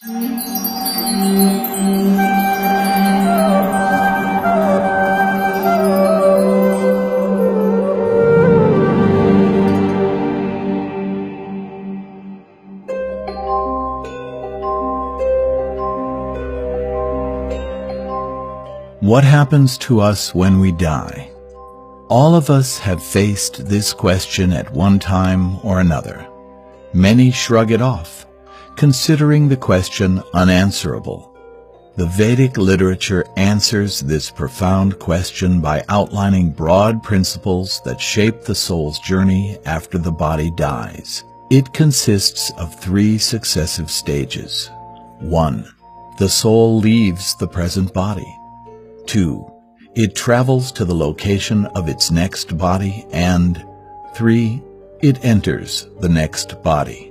What happens to us when we die? All of us have faced this question at one time or another. Many shrug it off, considering the question unanswerable. The Vedic literature answers this profound question by outlining broad principles that shape the soul's journey after the body dies. It consists of 3 successive stages. 1. The soul leaves the present body. 2. It travels to the location of its next body, and 3. It enters the next body.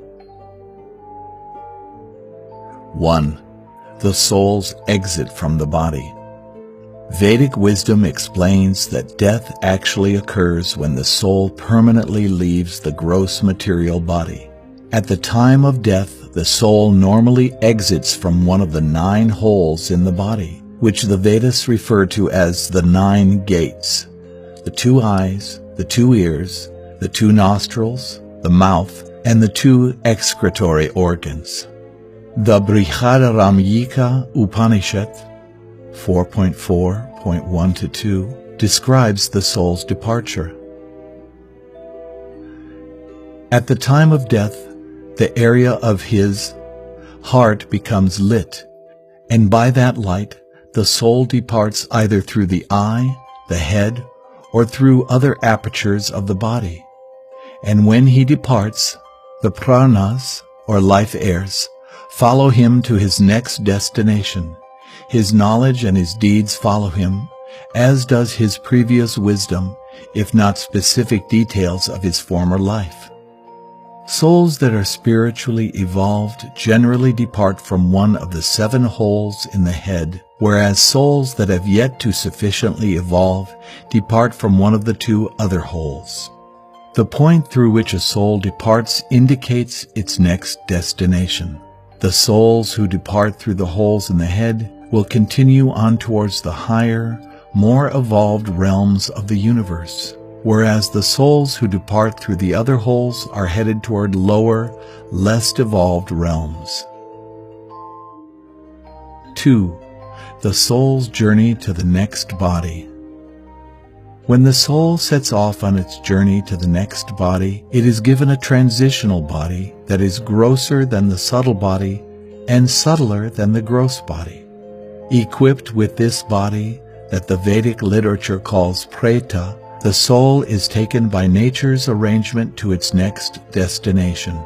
1. The soul's exit from the body. Vedic wisdom explains that death actually occurs when the soul permanently leaves the gross material body. At the time of death, the soul normally exits from one of the 9 holes in the body, which the Vedas refer to as the 9 gates: the 2 eyes, the 2 ears, the 2 nostrils, the mouth, and the 2 excretory organs. The Brihadaranyika Upanishad 4.4.1-2 describes the soul's departure. At the time of death, the area of his heart becomes lit, and by that light, the soul departs either through the eye, the head, or through other apertures of the body. And when he departs, the pranas, or life airs, follow him to his next destination. His knowledge and his deeds follow him, as does his previous wisdom, if not specific details of his former life. Souls that are spiritually evolved generally depart from one of the 7 holes in the head, whereas souls that have yet to sufficiently evolve depart from one of the 2 other holes. The point through which a soul departs indicates its next destination. The souls who depart through the holes in the head will continue on towards the higher, more evolved realms of the universe, whereas the souls who depart through the other holes are headed toward lower, less evolved realms. 2. The soul's journey to the next body. When the soul sets off on its journey to the next body, it is given a transitional body that is grosser than the subtle body and subtler than the gross body. Equipped with this body that the Vedic literature calls preta, the soul is taken by nature's arrangement to its next destination.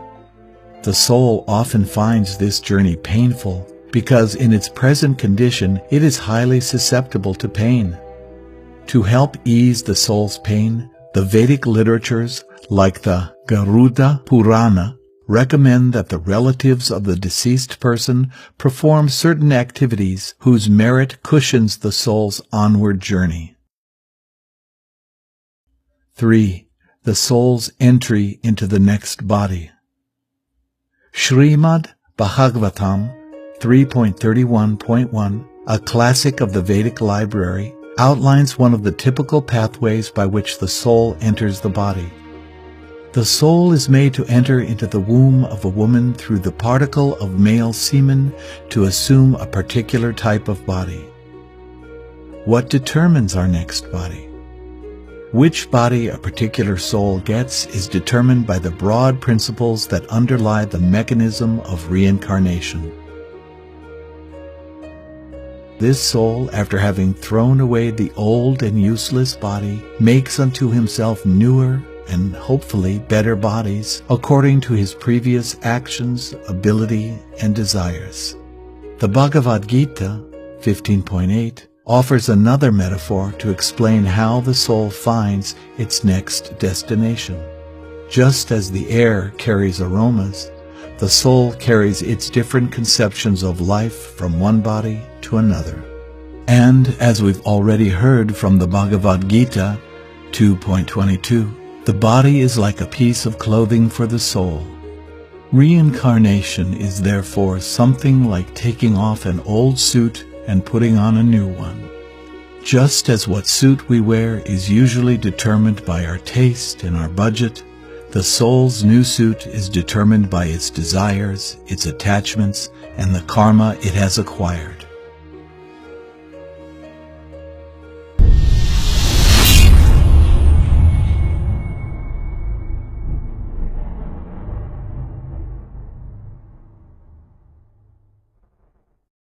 The soul often finds this journey painful because in its present condition it is highly susceptible to pain. To help ease the soul's pain, the Vedic literatures, like the Garuda Purana, recommend that the relatives of the deceased person perform certain activities whose merit cushions the soul's onward journey. 3. The soul's entry into the next body. Srimad Bhagavatam 3.31.1, a classic of the Vedic library, outlines one of the typical pathways by which the soul enters the body. The soul is made to enter into the womb of a woman through the particle of male semen to assume a particular type of body. What determines our next body? Which body a particular soul gets is determined by the broad principles that underlie the mechanism of reincarnation. This soul, after having thrown away the old and useless body, makes unto himself newer and hopefully better bodies according to his previous actions, ability, and desires. The Bhagavad Gita 15.8 offers another metaphor to explain how the soul finds its next destination. Just as the air carries aromas, the soul carries its different conceptions of life from one body to another. And as we've already heard from the Bhagavad Gita 2.22, the body is like a piece of clothing for the soul. Reincarnation is therefore something like taking off an old suit and putting on a new one. Just as what suit we wear is usually determined by our taste and our budget, the soul's new suit is determined by its desires, its attachments, and the karma it has acquired.